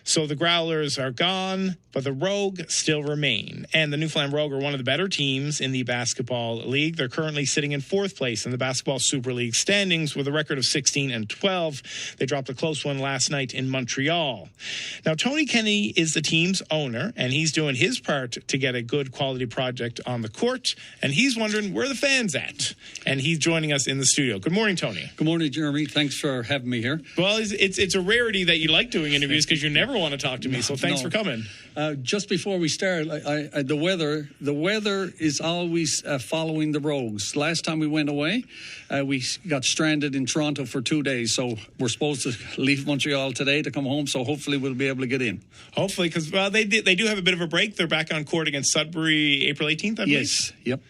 So the Growlers are gone, but the Rogue still remain. And the Newfoundland Rogue are one of the better teams in the Basketball League. They're currently sitting in 4th place in the Basketball Super League standings with a record of 16-12. They dropped a close one last night in Montreal. Now, Tony Kenny is the team's owner, and he's doing his part to get a good quality project on the court. And he's wondering where the fans at. And he's joining us in the studio. Good morning, Tony. Good morning, Jeremy. Thanks for having me here. Well, it's a rarity that you like doing interviews because you never want to talk to me. So thanks for coming. Just before we start, the weather is always following the Rogues. Last time we went away, we got stranded in Toronto for 2 days. So we're supposed to leave Montreal today to come home. So hopefully we'll be able to get in. Hopefully, because they do have a bit of a break. They're back on court against Sudbury April 18th, I believe. Yes. Yep.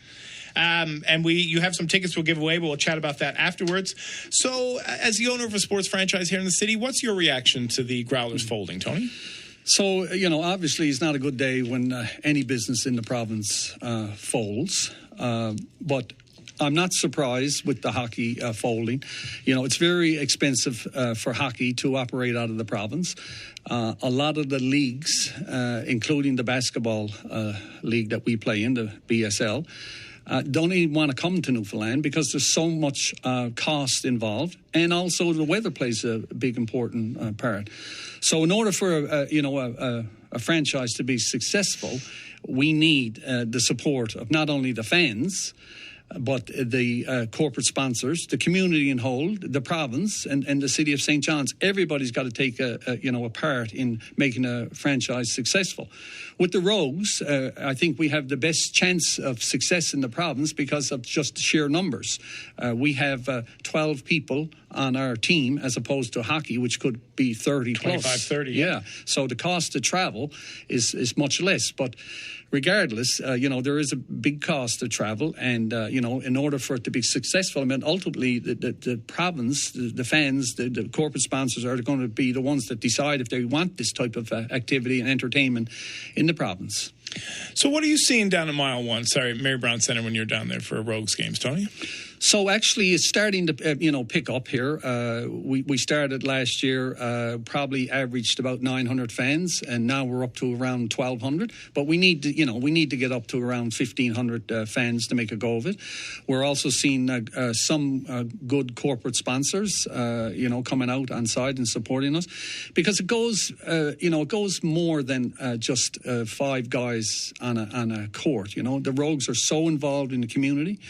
And you have some tickets we'll give away, but we'll chat about that afterwards. So, as the owner of a sports franchise here in the city, what's your reaction to the Growlers folding, Tony? So, obviously it's not a good day when any business in the province folds. But I'm not surprised with the hockey folding. It's very expensive for hockey to operate out of the province. A lot of the leagues, including the basketball league that we play in, the BSL, don't even want to come to Newfoundland because there's so much cost involved, and also the weather plays a big important part. So in order for a franchise to be successful, we need the support of not only the fans, but the corporate sponsors, the community in whole, the province, and the city of St. John's. Everybody's got to take a part in making a franchise successful. With the Rogues, I think we have the best chance of success in the province because of just sheer numbers. We have 12 people on our team as opposed to hockey, which could be 30 plus. 25, 30. Yeah. So the cost to travel is much less. But regardless, there is a big cost to travel. And, in order for it to be successful, ultimately the province, the fans, the corporate sponsors are going to be the ones that decide if they want this type of activity and entertainment in the province. So what are you seeing down at Mile 1, Mary Brown Centre, when you're down there for Rogues games, Tony? So actually it's starting to, pick up here. We started last year, probably averaged about 900 fans, and now we're up to around 1,200. But we need to get up to around 1,500 fans to make a go of it. We're also seeing some good corporate sponsors, coming out on side and supporting us, because it goes more than just 5 guys on a court. The Rogues are so involved in the community.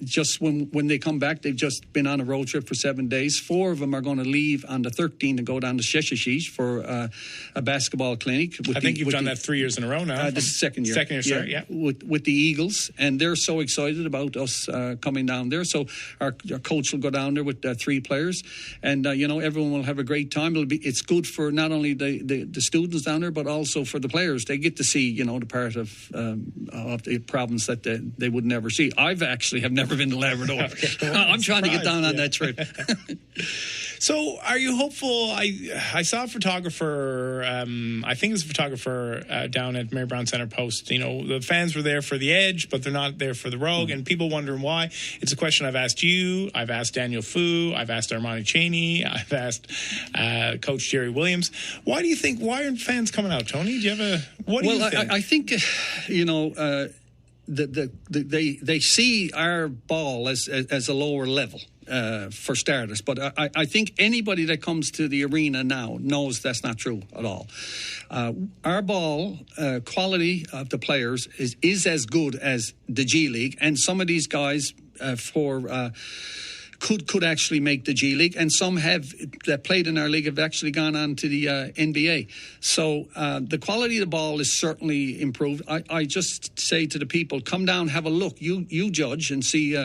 Just when they come back, they've just been on a road trip for 7 days. 4 of them are going to leave on the 13th and go down to Sheshatshish for a basketball clinic. I think you've done that 3 years in a row now. This is second year. Second year, sorry, yeah. With the Eagles, and they're so excited about us coming down there. So our coach will go down there with 3 players, and everyone will have a great time. It's good for not only the students down there, but also for the players. They get to see the part of the province that they would never see. I've actually have never been to Labrador. Okay. I'm trying to get down on that trip. So are you hopeful? I saw a photographer, I think it was a photographer down at Mary Brown Centre post, the fans were there for the Edge, but they're not there for the Rogue, and people wondering why. It's a question I've asked you, I've asked Daniel Fu, I've asked Armani Cheney, I've asked Coach Jerry Williams. Why aren't fans coming out, Tony? Do you have what do you think? I think, they see our ball as a lower level for starters, but I think anybody that comes to the arena now knows that's not true at all. Our ball quality of the players is as good as the G League, and some of these guys could actually make the G League, and some that played in our league have actually gone on to the NBA. So the quality of the ball is certainly improved. I just say to the people, come down, have a look. You judge and see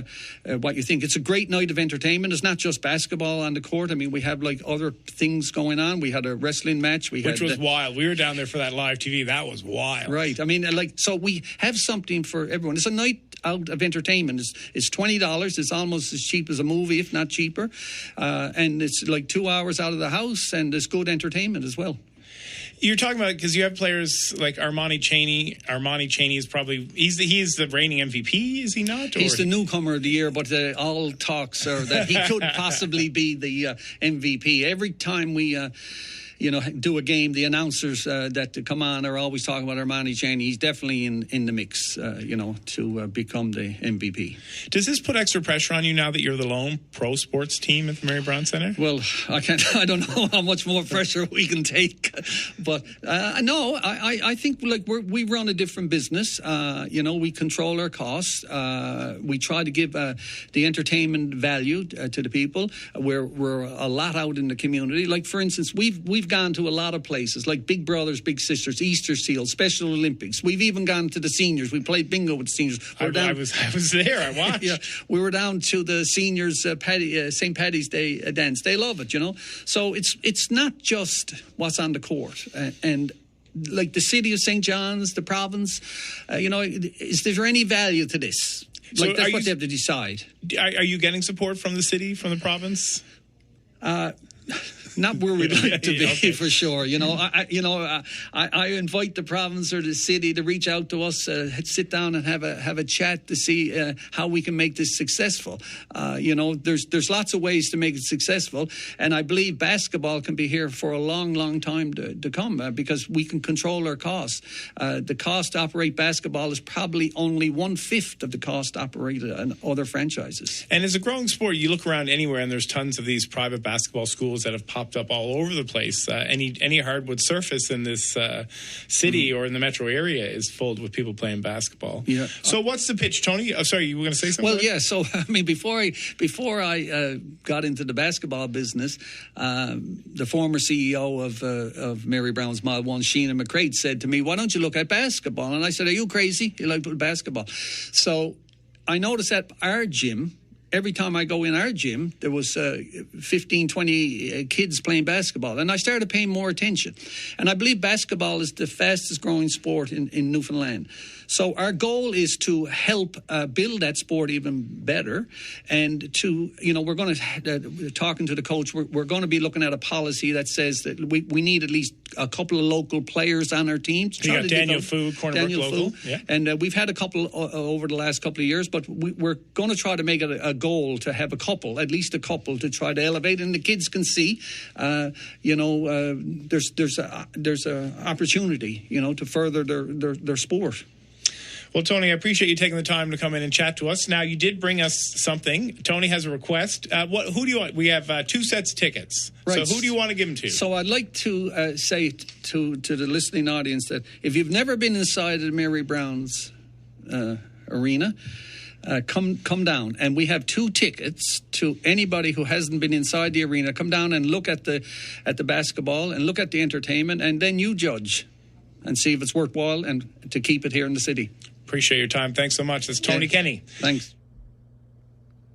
what you think. It's a great night of entertainment. It's not just basketball on the court. I mean, we have other things going on. We had a wrestling match. Which was wild. We were down there for that live TV. That was wild. Right. I mean, so we have something for everyone. It's a night out of entertainment. It's $20. It's almost as cheap as a movie, if not cheaper. And it's 2 hours out of the house, and it's good entertainment as well. You're talking about, because you have players like Armani Cheney. Armani Cheney is probably, he's the reigning MVP, is he not? He's the newcomer of the year, but all talks are that he could possibly be the MVP. Every time we do a game, the announcers that come on are always talking about Armani Cheney. He's definitely in the mix, to become the MVP. Does this put extra pressure on you now that you're the lone pro sports team at the Mary Brown Center? Well, I don't know how much more pressure we can take, but no, I think we run a different business. We control our costs. We try to give the entertainment value to the people. We're a lot out in the community. Like, for instance, we've gone to a lot of places like Big Brothers Big Sisters, Easter Seals, Special Olympics. We've even gone to the seniors. We played bingo with the seniors. I was there. I watched. Yeah, we were down to the seniors St. Paddy's Day dance. They love it, So it's not just what's on the court. And like the city of St. John's, the province, is there any value to this? Like, that's what they have to decide. Are you getting support from the city, from the province? Not where we'd like to be, okay. For sure. I invite the province or the city to reach out to us, sit down and have a chat to see how we can make this successful. There's lots of ways to make it successful, and I believe basketball can be here for a long, long time to come because we can control our costs. The cost to operate basketball is probably only 1/5 of the cost to operate other franchises. And as a growing sport, you look around anywhere, and there's tons of these private basketball schools that have popped up all over the place. Any hardwood surface in this city or in the metro area is filled with people playing basketball. Yeah. So what's the pitch, Tony? Oh, sorry, you were going to say something? Well, yeah. So before I got into the basketball business, the former CEO of Mary Brown's Mile 1, Sheena McCrate, said to me, "Why don't you look at basketball?" And I said, "Are you crazy? You like basketball?" So I noticed at our gym, every time I go in our gym, there was 15, 20 kids playing basketball. And I started paying more attention. And I believe basketball is the fastest growing sport in Newfoundland. So our goal is to help build that sport even better. And we're going to, talking to the coach, we're going to be looking at a policy that says that we need at least a couple of local players on our team. You got Daniel Fu, Cornerbrook local. Yeah. And we've had a couple over the last couple of years, but we're going to try to make it a goal to have at least a couple to try to elevate. And the kids can see, there's a opportunity, to further their sport. Well, Tony, I appreciate you taking the time to come in and chat to us. Now, you did bring us something. Tony has a request. Who do you want? We have 2 sets of tickets. Right. So who do you want to give them to? So I'd like to say to the listening audience that if you've never been inside of Mary Brown's arena, come down. And we have 2 tickets to anybody who hasn't been inside the arena. Come down and look at the basketball and look at the entertainment, and then you judge and see if it's worthwhile and to keep it here in the city. Appreciate your time. Thanks so much. That's Tony Kenny. Thanks.